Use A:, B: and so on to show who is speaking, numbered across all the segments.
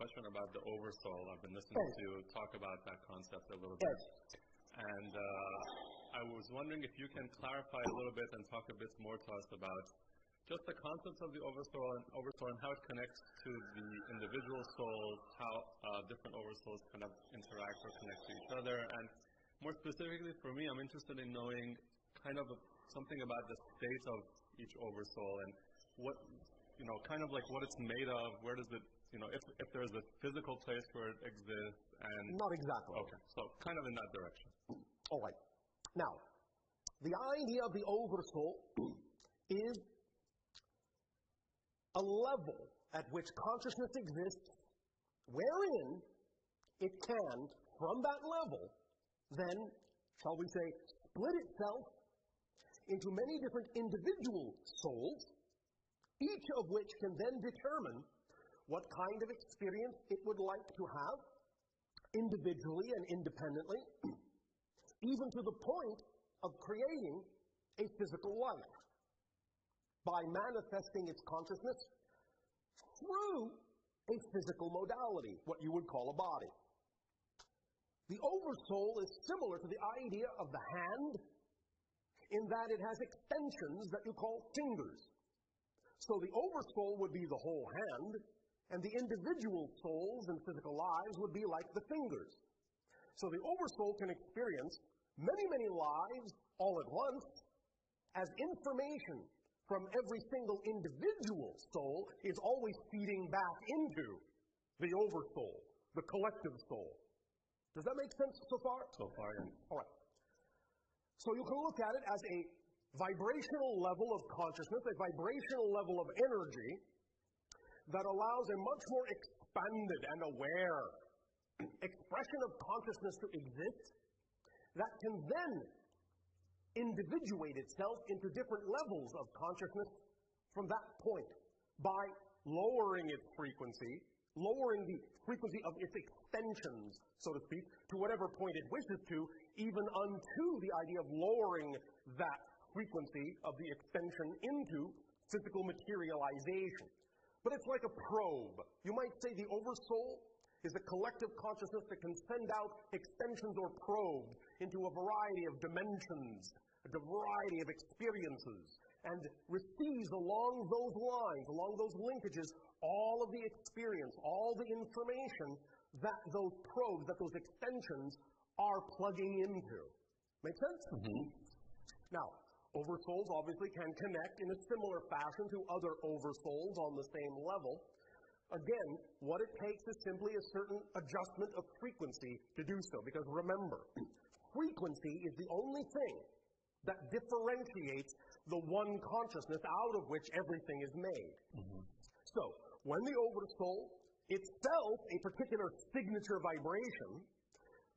A: question about the Oversoul. I've been listening to you talk about that concept a little bit. And I was wondering if you can clarify a little bit and talk a bit more to us about just the concepts of the Oversoul and how it connects to the individual souls, how different Oversouls kind of interact or connect to each other. And more specifically for me, I'm interested in knowing kind of something about the state of each Oversoul and what, kind of like what it's made of, where does it, if there's a physical place where it exists and...
B: Not exactly.
A: Okay, so kind of in that direction.
B: All right. Now, the idea of the Oversoul is a level at which consciousness exists wherein it can, from that level, then, shall we say, split itself into many different individual souls, each of which can then determine what kind of experience it would like to have, individually and independently, even to the point of creating a physical life by manifesting its consciousness through a physical modality, what you would call a body. The Oversoul is similar to the idea of the hand in that it has extensions that you call fingers. So the Oversoul would be the whole hand, and the individual souls and physical lives would be like the fingers. So the Oversoul can experience many, many lives all at once as information from every single individual soul is always feeding back into the Oversoul, the collective soul. Does that make sense so far?
A: So far, yeah.
B: All right. So you can look at it as a vibrational level of consciousness, a vibrational level of energy that allows a much more expanded and aware expression of consciousness to exist that can then individuate itself into different levels of consciousness from that point by lowering its frequency, lowering the frequency of its extensions, so to speak, to whatever point it wishes to, even unto the idea of lowering that frequency of the extension into physical materialization. But it's like a probe. You might say the Oversoul is a collective consciousness that can send out extensions or probes into a variety of dimensions, a variety of experiences, and receives along those lines, along those linkages, all of the experience, all the information that those probes, that those extensions are plugging into. Make sense?
A: Mm-hmm.
B: Now, Oversouls obviously can connect in a similar fashion to other Oversouls on the same level. Again, what it takes is simply a certain adjustment of frequency to do so. Because remember, frequency is the only thing that differentiates the one consciousness out of which everything is made.
A: Mm-hmm.
B: So, when the Oversoul itself, a particular signature vibration,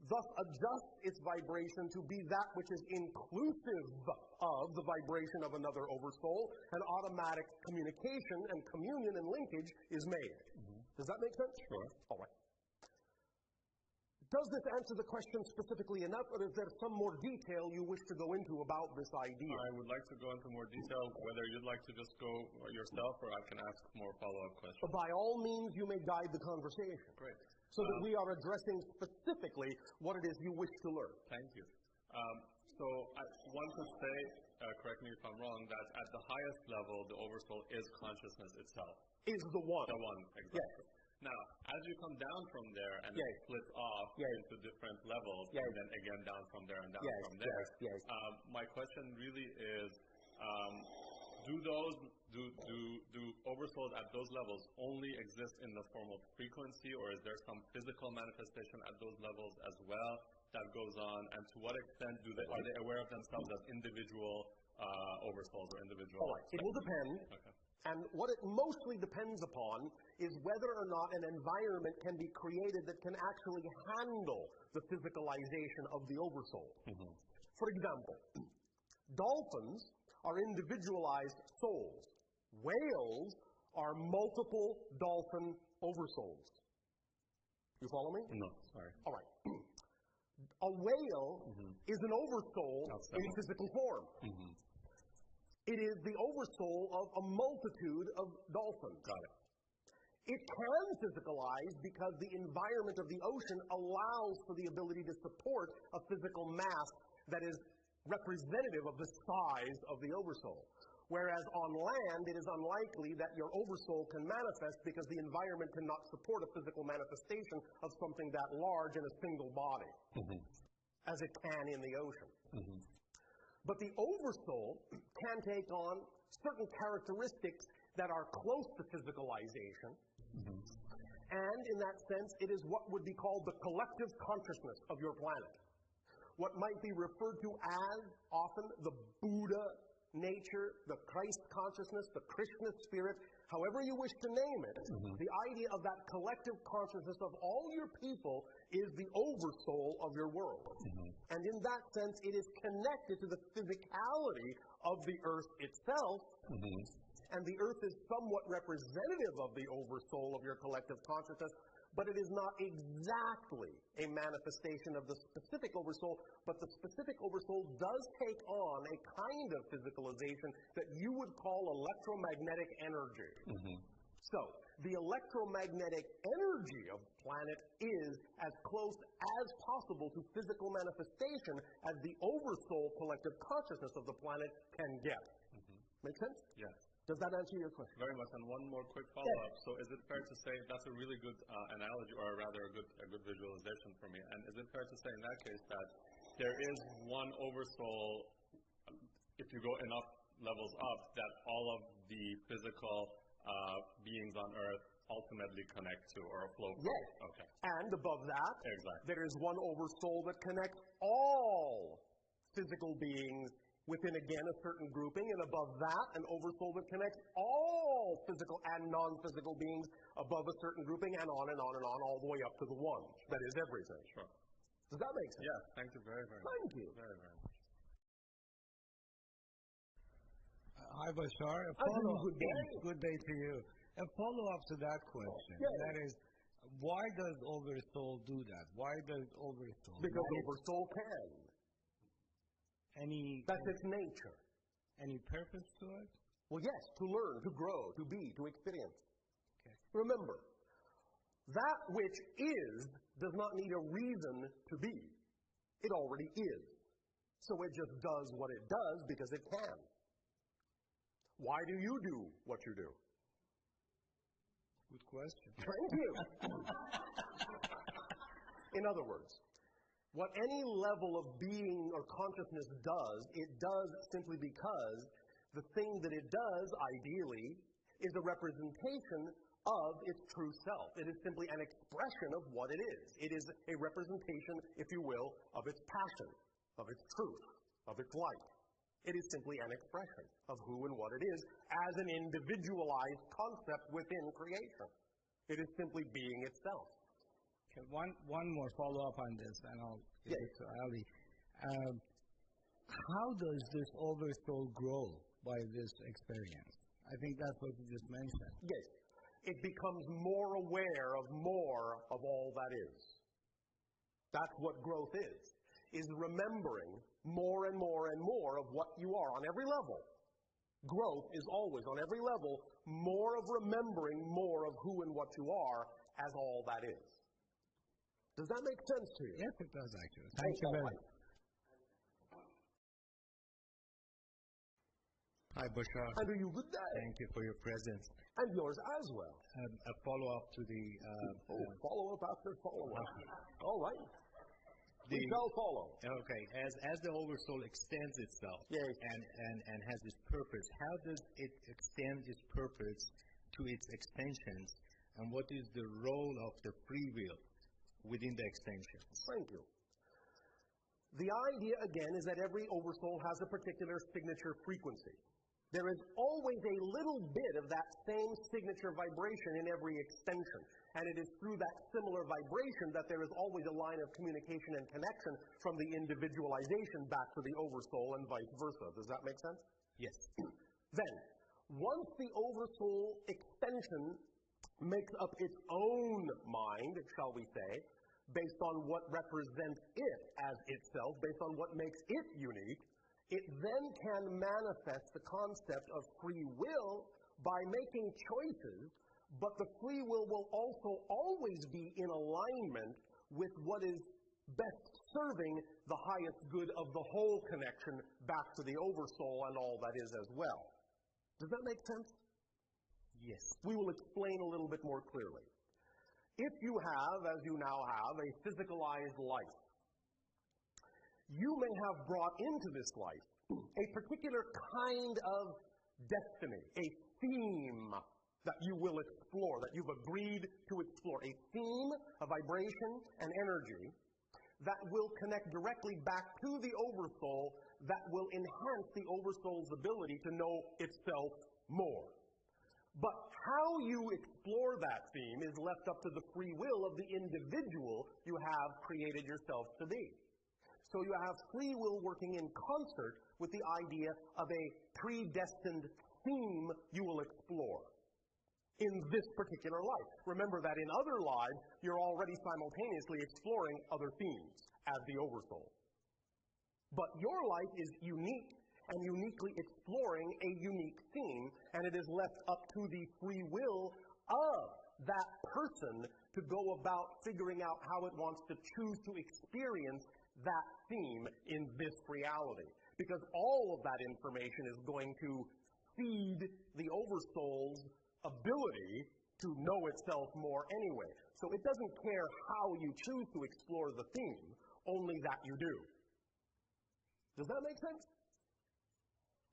B: thus adjusts its vibration to be that which is inclusive of the vibration of another Oversoul, an automatic communication and communion and linkage is made.
A: Mm-hmm.
B: Does that make sense?
A: Sure.
B: All right. Does this answer the question specifically enough, or is there some more detail you wish to go into about this idea?
A: I would like to go into more detail, whether you'd like to just go yourself or I can ask more follow-up questions.
B: By all means, you may guide the conversation.
A: Great.
B: So that we are addressing specifically what it is you wish to learn.
A: Thank you. So one could say, correct me if I'm wrong, that at the highest level, the Oversoul is consciousness itself.
B: Is the one.
A: The one, exactly.
B: Yes.
A: Now, as you come down from there and it splits off into different levels, and then again down from there and down from there, my question really is, do Oversouls at those levels only exist in the form of frequency, or is there some physical manifestation at those levels as well that goes on? And to what extent are they aware of themselves as individual Oversouls or individual?
B: All right. It will depend.
A: Okay.
B: And what it mostly depends upon is whether or not an environment can be created that can actually handle the physicalization of the Oversoul.
A: Mm-hmm.
B: For example, dolphins are individualized souls. Whales are multiple dolphin Oversouls. You follow me?
A: No, sorry.
B: All right. A whale is an Oversoul in physical form.
A: Mm-hmm.
B: It is the Oversoul of a multitude of dolphins.
A: Got it.
B: It can physicalize because the environment of the ocean allows for the ability to support a physical mass that is representative of the size of the oversoul. Whereas on land, it is unlikely that your oversoul can manifest because the environment cannot support a physical manifestation of something that large in a single body, as it can in the ocean. But the oversoul can take on certain characteristics that are close to physicalization, and in that sense, it is what would be called the collective consciousness of your planet. What might be referred to as often the Buddha nature, the Christ consciousness, the Krishna spirit, however you wish to name it, the idea of that collective consciousness of all your people is the oversoul of your world. And in that sense, it is connected to the physicality of the earth itself, and the earth is somewhat representative of the oversoul of your collective consciousness, but it is not exactly a manifestation of the specific oversoul, but the specific oversoul does take on a kind of physicalization that you would call electromagnetic energy. So, the electromagnetic energy of the planet is as close as possible to physical manifestation as the oversoul collective consciousness of the planet can get. Make sense?
A: Yes.
B: Does that answer your question?
A: Very much. And one more quick follow-up. So is it fair to say that's a really good analogy, or rather a good visualization for me? And is it fair to say in that case that there is one oversoul, if you go enough levels up, that all of the physical beings on Earth ultimately connect to or flow from?
B: Yes.
A: Okay.
B: And above that,
A: there
B: is one oversoul that connects all physical beings within, again, a certain grouping, and above that, an oversoul that connects all physical and non-physical beings above a certain grouping, and on and on and on, all the way up to the one that is everything.
A: Sure.
B: Does that make sense?
A: Yes, thank you very, very much.
B: Thank you.
A: Very, very much.
C: Hi, Bashar. Good day to you. A follow-up to that question. That is, why does Oversoul do that? Why does Oversoul?
B: Because Oversoul can. That's its nature.
C: Any purpose to it?
B: Well, yes, to learn, to grow, to be, to experience.
C: Okay.
B: Remember, that which is does not need a reason to be. It already is. So it just does what it does because it can. Why do you do what you do?
C: Good question.
B: Thank you. In other words, what any level of being or consciousness does, it does simply because the thing that it does, ideally, is a representation of its true self. It is simply an expression of what it is. It is a representation, if you will, of its passion, of its truth, of its light. It is simply an expression of who and what it is as an individualized concept within creation. It is simply being itself.
C: Okay, one more follow-up on this, and I'll give it to Ali. How does this oversoul grow by this experience? I think that's what you just mentioned.
B: Yes. It becomes more aware of more of all that is. That's what growth is remembering more and more and more of what you are on every level. Growth is always, on every level, more of remembering more of who and what you are as all that is. Does that make sense to you?
C: Yes, it does, actually. Thank you very much. Hi, Bashar.
B: And to you, good day.
C: Thank you for your presence.
B: And yours as well.
C: A follow-up to the...
B: follow-up after follow-up. All right. We shall follow.
C: Okay. As the Oversoul extends itself and has its purpose, how does it extend its purpose to its extensions, and what is the role of the free will within the extensions?
B: Thank you. The idea, again, is that every Oversoul has a particular signature frequency. There is always a little bit of that same signature vibration in every extension. And it is through that similar vibration that there is always a line of communication and connection from the individualization back to the Oversoul and vice versa. Does that make sense?
C: Yes.
B: Then, once the Oversoul extension makes up its own mind, shall we say, based on what represents it as itself, based on what makes it unique, it then can manifest the concept of free will by making choices but the free will also always be in alignment with what is best serving the highest good of the whole connection back to the Oversoul and all that is as well. Does that make sense?
C: Yes.
B: We will explain a little bit more clearly. If you have, as you now have, a physicalized life, you may have brought into this life a particular kind of destiny, a theme that you will explore, that you've agreed to explore, a theme, a vibration, an energy that will connect directly back to the Oversoul, that will enhance the Oversoul's ability to know itself more. But how you explore that theme is left up to the free will of the individual you have created yourself to be. So you have free will working in concert with the idea of a predestined theme you will explore in this particular life. Remember that in other lives, you're already simultaneously exploring other themes as the Oversoul. But your life is unique and uniquely exploring a unique theme, and it is left up to the free will of that person to go about figuring out how it wants to choose to experience that theme in this reality. Because all of that information is going to feed the Oversoul's ability to know itself more anyway. So it doesn't care how you choose to explore the theme, only that you do. Does that make sense?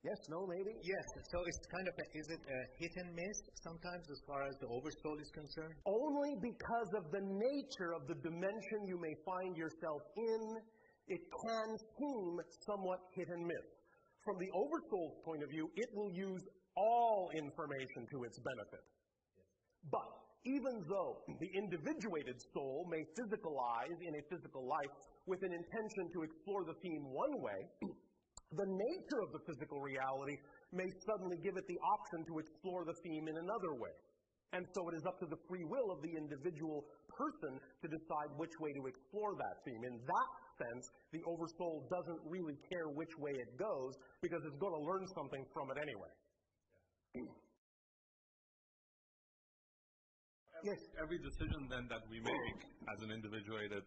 B: Yes, no, maybe?
C: Yes, so it's kind of, is it a hit and miss sometimes as far as the Oversoul is concerned?
B: Only because of the nature of the dimension you may find yourself in, it can seem somewhat hit and miss. From the Oversoul's point of view, it will use all information to its benefit. But even though the individuated soul may physicalize in a physical life with an intention to explore the theme one way, the nature of the physical reality may suddenly give it the option to explore the theme in another way. And so it is up to the free will of the individual person to decide which way to explore that theme. In that sense, the Oversoul doesn't really care which way it goes because it's going to learn something from it anyway. Yes.
A: Every decision then that we make as an individuated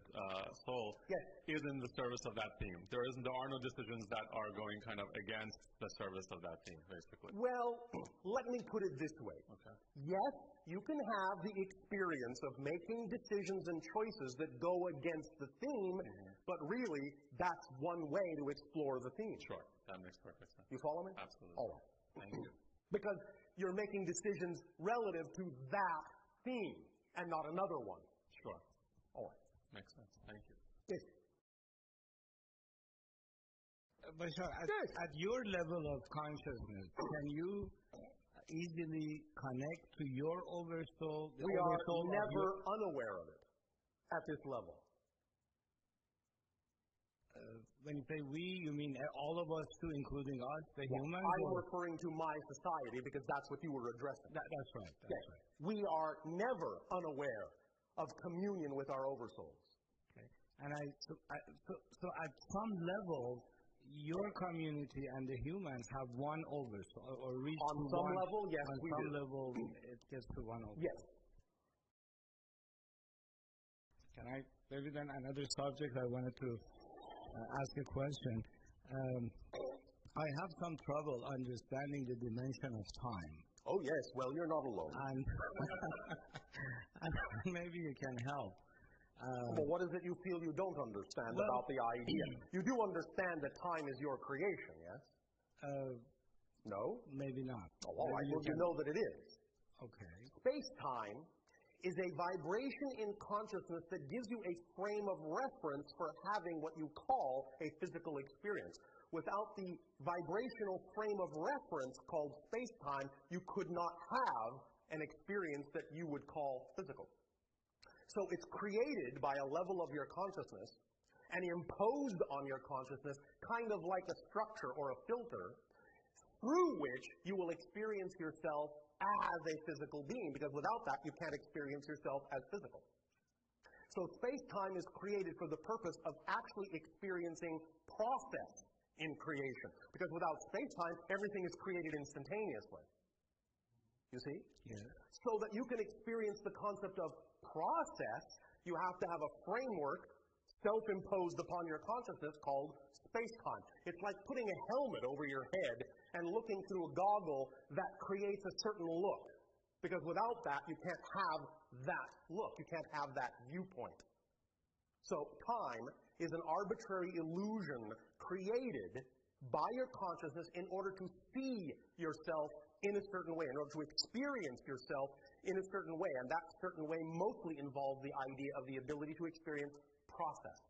A: soul is in the service of that theme. There are no decisions that are going kind of against the service of that theme, basically.
B: Well, let me put it this way.
A: Okay.
B: Yes, you can have the experience of making decisions and choices that go against the theme, but really, that's one way to explore the theme.
A: Sure, that makes perfect sense.
B: You follow me?
A: Absolutely.
B: All right.
A: Thank you.
B: Because you're making decisions relative to that theme and not another one.
A: Sure.
B: All right.
A: Makes sense. Thank you.
B: Yes.
C: Bashar, at your level of consciousness, can you easily connect to your Oversoul?
B: We are never unaware of it at this level.
C: When you say we, you mean all of us too, including us, the humans?
B: I'm referring to my society because that's what you were addressing.
C: That's right. That's right.
B: We are never unaware of communion with our Oversouls.
C: Okay. And so at some level, your community and the humans have one Oversoul, or reach
B: on some
C: one,
B: level, yes,
C: on
B: we
C: some
B: do.
C: level, it gets to one Oversoul.
B: Yes.
C: Can I, maybe then another subject I wanted to ask a question. I have some trouble understanding the dimension of time.
B: Oh yes, well you're not alone.
C: And maybe you can help.
B: Well, what is it you feel you don't understand about the idea? You do understand that time is your creation, yes? No?
C: Maybe not.
B: Oh, all right, well you know that it is.
C: Okay.
B: Space-time is a vibration in consciousness that gives you a frame of reference for having what you call a physical experience. Without the vibrational frame of reference called space-time, you could not have an experience that you would call physical. So it's created by a level of your consciousness and imposed on your consciousness kind of like a structure or a filter through which you will experience yourself as a physical being, because without that, you can't experience yourself as physical. So space-time is created for the purpose of actually experiencing process in creation, because without space-time, everything is created instantaneously. you see?
C: Yes.
B: So that you can experience the concept of process, you have to have a framework self-imposed upon your consciousness called space-time. It's like putting a helmet over your head and looking through a goggle that creates a certain look. Because without that, you can't have that look. You can't have that viewpoint. So time is an arbitrary illusion created by your consciousness in order to see yourself in a certain way, in order to experience yourself in a certain way. And that certain way mostly involves the idea of the ability to experience process.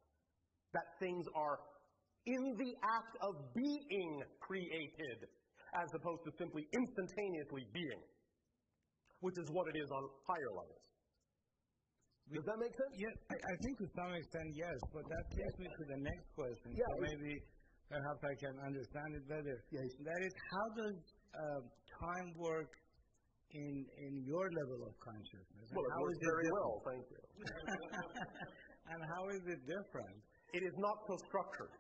B: That things are in the act of being created, as opposed to simply instantaneously being, which is what it is on higher levels. Does that make sense?
D: Yes, I think to some extent, yes. But that takes me to the next question.
B: Yeah,
D: so maybe perhaps I can understand it better.
B: Yes.
D: That is, how does time work in your level of consciousness?
B: Well, it works very well, thank you.
D: And how is it different?
B: It is not so structured.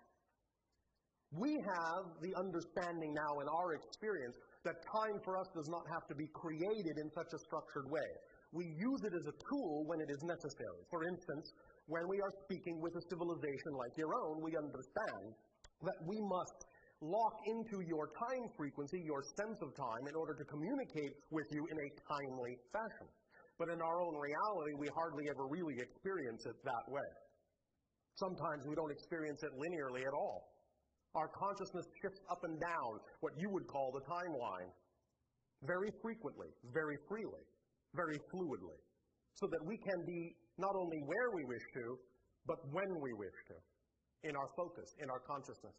B: We have the understanding now in our experience that time for us does not have to be created in such a structured way. We use it as a tool when it is necessary. For instance, when we are speaking with a civilization like your own, we understand that we must lock into your time frequency, your sense of time, in order to communicate with you in a timely fashion. But in our own reality, we hardly ever really experience it that way. Sometimes we don't experience it linearly at all. Our consciousness shifts up and down what you would call the timeline very frequently, very freely, very fluidly, so that we can be not only where we wish to, but when we wish to, in our focus, in our consciousness.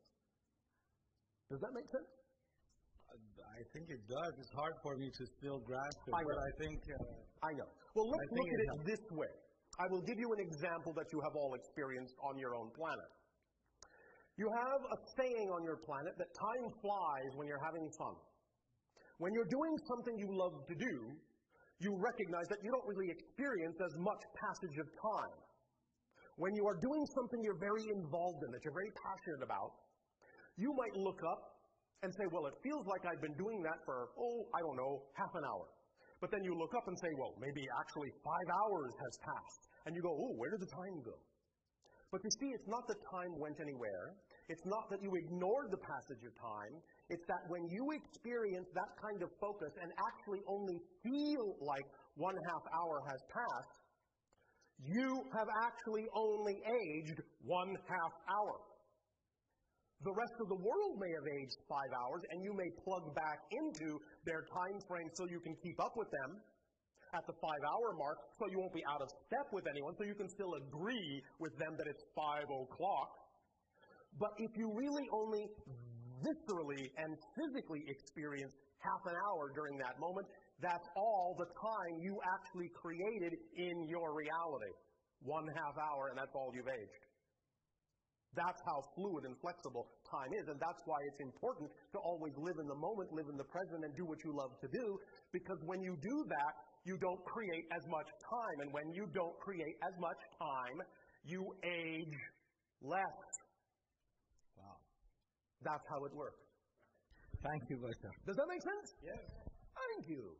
B: Does that make sense?
D: I think it does. It's hard for me to still grasp it,
B: I know.
D: but I think...
B: I know. Well, let's look at it this way. I will give you an example that you have all experienced on your own planet. You have a saying on your planet that time flies when you're having fun. When you're doing something you love to do, you recognize that you don't really experience as much passage of time. When you are doing something you're very involved in, that you're very passionate about, you might look up and say, well, it feels like I've been doing that for, half an hour. But then you look up and say, well, maybe actually 5 hours has passed. And you go, where did the time go? But you see, it's not that time went anywhere. It's not that you ignored the passage of time. It's that when you experience that kind of focus and actually only feel like 1/2 hour has passed, you have actually only aged 1/2 hour. The rest of the world may have aged 5 hours, and you may plug back into their time frame so you can keep up with them at the 5-hour mark, so you won't be out of step with anyone, so you can still agree with them that it's 5 o'clock. But if you really only viscerally and physically experience half an hour during that moment, that's all the time you actually created in your reality. 1/2 hour, and that's all you've aged. That's how fluid and flexible time is, and that's why it's important to always live in the moment, live in the present, and do what you love to do, because when you do that, you don't create as much time, and when you don't create as much time, you age less.
D: Wow.
B: That's how it works.
D: Thank you, Bashar.
B: Does that make sense?
D: Yes.
B: Thank you.